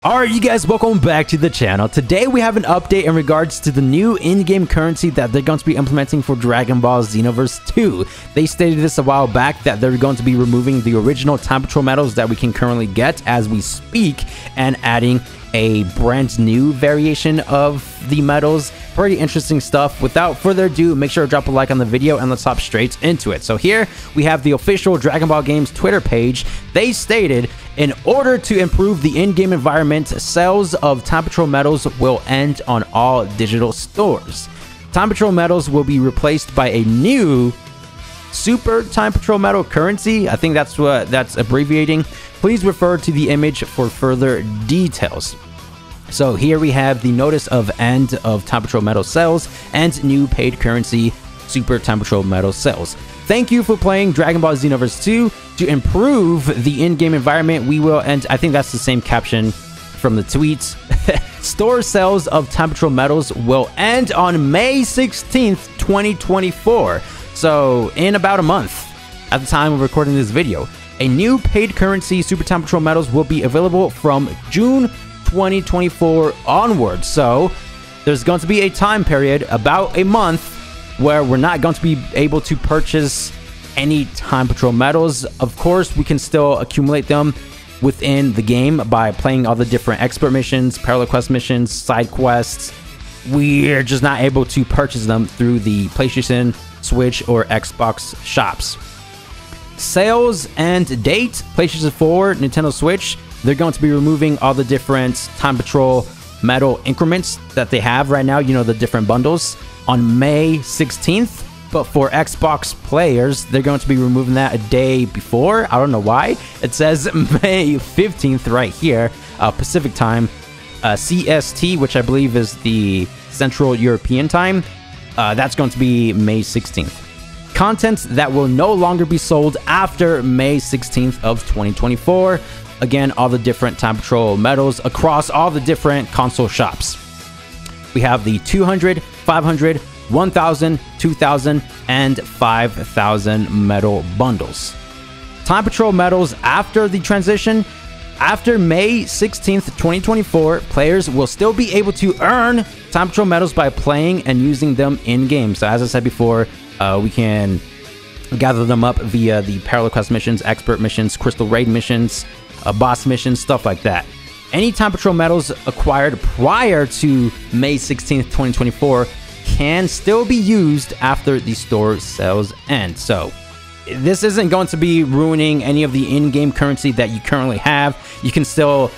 Alright, you guys, welcome back to the channel. Today we have an update in regards to the new in-game currency that they're going to be implementing for Dragon Ball Xenoverse 2. They stated this a while back that they're going to be removing the original Time Patrol medals that we can currently get as we speak and adding a brand new variation of the medals. Pretty interesting stuff. Without further ado, make sure to drop a like on the video and let's hop straight into it. So here we have the official Dragon Ball Games Twitter page. They stated, in order to improve the in-game environment, sales of Time Patrol medals will end on all digital stores. Time Patrol medals will be replaced by a new Super Time Patrol medal currency. I think that's what that's abbreviating. Please refer to the image for further details. So here we have the notice of end of Time Patrol medal sales and new paid currency Super Time Patrol medal sales. Thank you for playing Dragon Ball Xenoverse 2. To improve the in-game environment, we will end. I think that's the same caption from the tweets. Store sales of Time Patrol medals will end on May 16th, 2024. So in about a month at the time of recording this video. A new paid currency Super Time Patrol medals will be available from June 2024 onwards. So there's going to be a time period, about a month, where we're not going to be able to purchase any Time Patrol medals. Of course, we can still accumulate them within the game by playing all the different expert missions, parallel quest missions, side quests. We're just not able to purchase them through the PlayStation, Switch, or Xbox shops. Sales and date: PlayStation 4, Nintendo Switch. They're going to be removing all the different Time Patrol medal increments that they have right now, you know, the different bundles, on May 16th. But for Xbox players, they're going to be removing that a day before. I don't know why. It says May 15th right here, Pacific time, CST, which I believe is the Central European time. That's going to be May 16th. Content that will no longer be sold after May 16th of 2024. Again, all the different Time Patrol medals across all the different console shops. We have the 200, 500, 1000, 2000, and 5000 medal bundles. Time Patrol medals after the transition. After May 16th, 2024, players will still be able to earn Time Patrol medals by playing and using them in-game. So as I said before, we can gather them up via the parallel quest missions, expert missions, crystal raid missions, boss missions, stuff like that. Any Time Patrol medals acquired prior to May 16th, 2024 can still be used after the store sales end. So this isn't going to be ruining any of the in-game currency that you currently have. You can still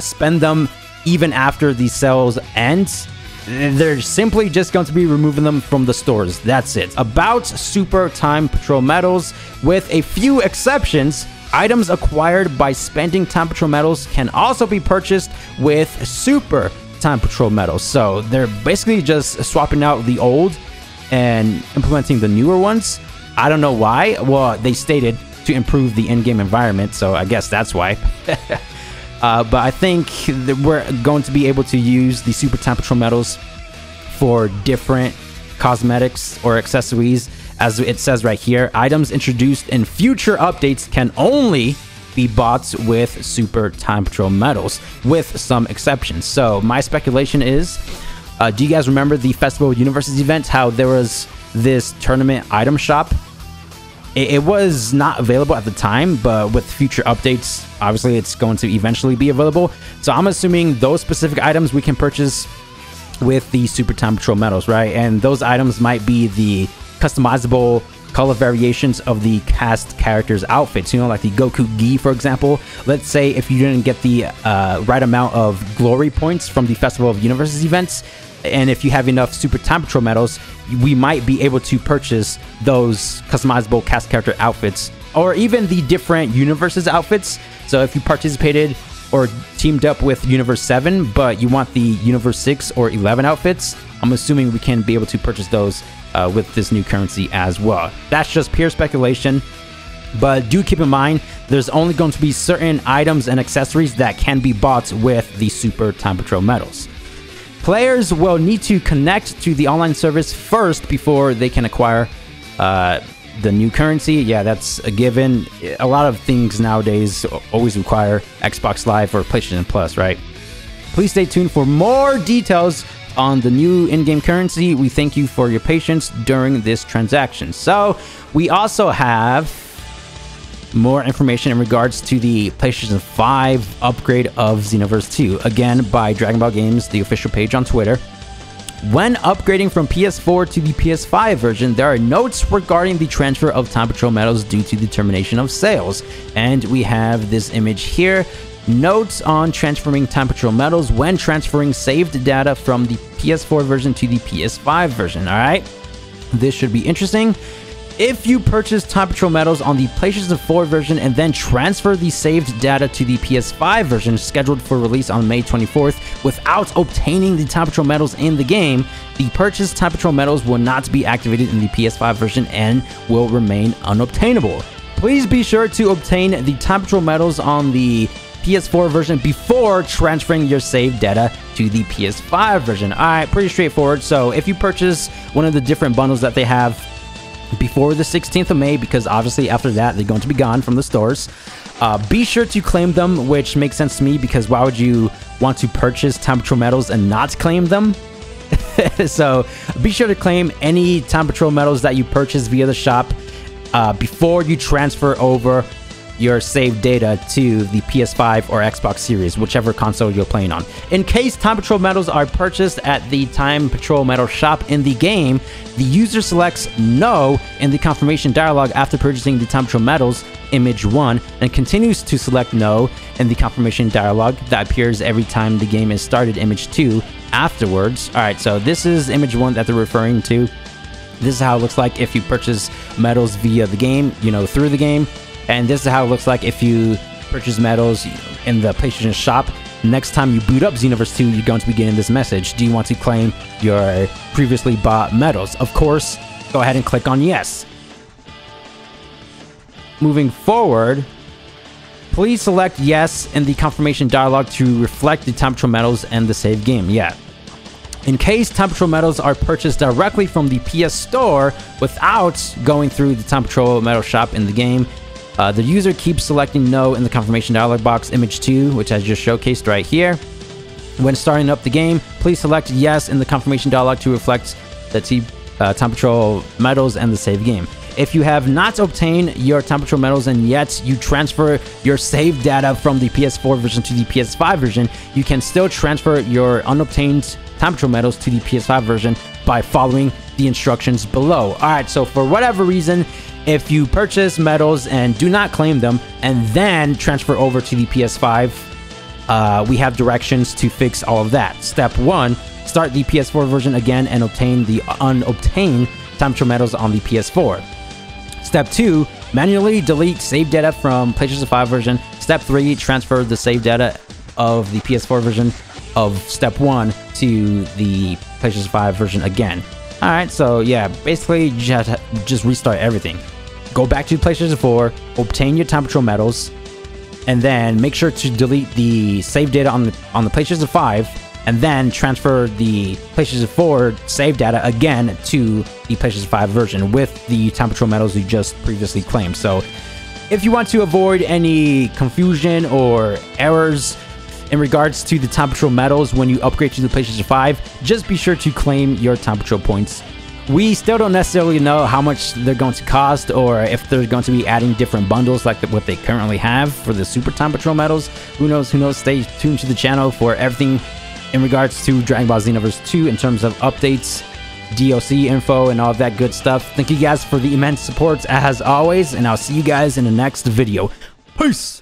spend them even after the sales ends. They're simply just going to be removing them from the stores. That's it. About Super Time Patrol medals, with a few exceptions, items acquired by spending Time Patrol medals can also be purchased with Super Time Patrol medals. So they're basically just swapping out the old and implementing the newer ones. I don't know why. Well, they stated to improve the in-game environment, so I guess that's why. But I think that we're going to be able to use the Super Time Patrol medals for different cosmetics or accessories. As it says right here, items introduced in future updates can only be bought with Super Time Patrol medals, with some exceptions. So my speculation is, do you guys remember the Festival of Universes event, how there was this tournament item shop? It was not available at the time, but with future updates, obviously it's going to eventually be available. So I'm assuming those specific items we can purchase with the Super Time Patrol medals, right? And those items might be the customizable color variations of the cast characters' outfits, you know, like the Goku Gi, for example. Let's say if you didn't get the right amount of glory points from the Festival of Universes events, and if you have enough Super Time Patrol medals, we might be able to purchase those customizable cast character outfits, or even the different universes outfits. So if you participated or teamed up with Universe 7, but you want the Universe 6 or 11 outfits, I'm assuming we can be able to purchase those with this new currency as well. That's just pure speculation, but do keep in mind, there's only going to be certain items and accessories that can be bought with the Super Time Patrol medals. Players will need to connect to the online service first before they can acquire the new currency. Yeah, that's a given. A lot of things nowadays always require Xbox Live or PlayStation Plus, right? Please stay tuned for more details on the new in-game currency. We thank you for your patience during this transaction. So we also have more information in regards to the PlayStation 5 upgrade of Xenoverse 2, again by Dragon Ball Games, the official page on Twitter. When upgrading from PS4 to the PS5 version, there are notes regarding the transfer of Time Patrol medals due to the termination of sales. And we have this image here. Notes on transferring Time Patrol medals when transferring saved data from the PS4 version to the PS5 version. Alright, this should be interesting. If you purchase Time Patrol medals on the PlayStation 4 version and then transfer the saved data to the PS5 version scheduled for release on May 24th without obtaining the Time Patrol medals in the game, the purchased Time Patrol medals will not be activated in the PS5 version and will remain unobtainable. Please be sure to obtain the Time Patrol medals on the PS4 version before transferring your saved data to the PS5 version. Alright, pretty straightforward. So if you purchase one of the different bundles that they have before the 16th of May, because obviously after that they're going to be gone from the stores, be sure to claim them, which makes sense to me because why would you want to purchase Time Patrol medals and not claim them? So be sure to claim any Time Patrol medals that you purchase via the shop before you transfer over your saved data to the PS5 or Xbox Series, whichever console you're playing on. In case Time Patrol medals are purchased at the Time Patrol medal shop in the game, the user selects No in the confirmation dialog after purchasing the Time Patrol medals, image 1, and continues to select No in the confirmation dialog that appears every time the game is started, image 2, afterwards. Alright, so this is image 1 that they're referring to. This is how it looks like if you purchase medals via the game, through the game. And this is how it looks like if you purchase medals in the PlayStation shop. Next time you boot up Xenoverse 2, you're going to be getting this message. Do you want to claim your previously bought medals? Of course, go ahead and click on yes. Moving forward, please select yes in the confirmation dialog to reflect the Time Patrol medals and the save game. Yeah. In case Time Patrol medals are purchased directly from the PS Store without going through the Time Patrol medal shop in the game, the user keeps selecting No in the confirmation dialog box, image 2, which I just showcased right here. When starting up the game, please select yes in the confirmation dialog to reflect the Time Patrol medals and the save game. If you have not obtained your Time Patrol medals and yet you transfer your saved data from the PS4 version to the PS5 version, you can still transfer your unobtained Time Patrol medals to the PS5 version by following the instructions below. Alright, so for whatever reason, if you purchase medals and do not claim them and then transfer over to the PS5, we have directions to fix all of that. Step 1, start the PS4 version again and obtain the unobtained Time Patrol medals on the PS4. Step 2, manually delete save data from PlayStation 5 version. Step 3, transfer the save data of the PS4 version of Step 1 to the PlayStation 5 version again. Alright, so yeah, basically just restart everything. Go back to PlayStation 4, obtain your Time Patrol medals, and then make sure to delete the save data on the PlayStation 5, and then transfer the PlayStation 4 save data again to the PlayStation 5 version with the Time Patrol medals you just previously claimed. So if you want to avoid any confusion or errors in regards to the Time Patrol medals when you upgrade to the PlayStation 5, just be sure to claim your Time Patrol points. We still don't necessarily know how much they're going to cost or if they're going to be adding different bundles like what they currently have for the Super Time Patrol medals. Who knows? Stay tuned to the channel for everything in regards to Dragon Ball Xenoverse 2 in terms of updates, DLC info, and all of that good stuff. Thank you guys for the immense support as always, and I'll see you guys in the next video. Peace!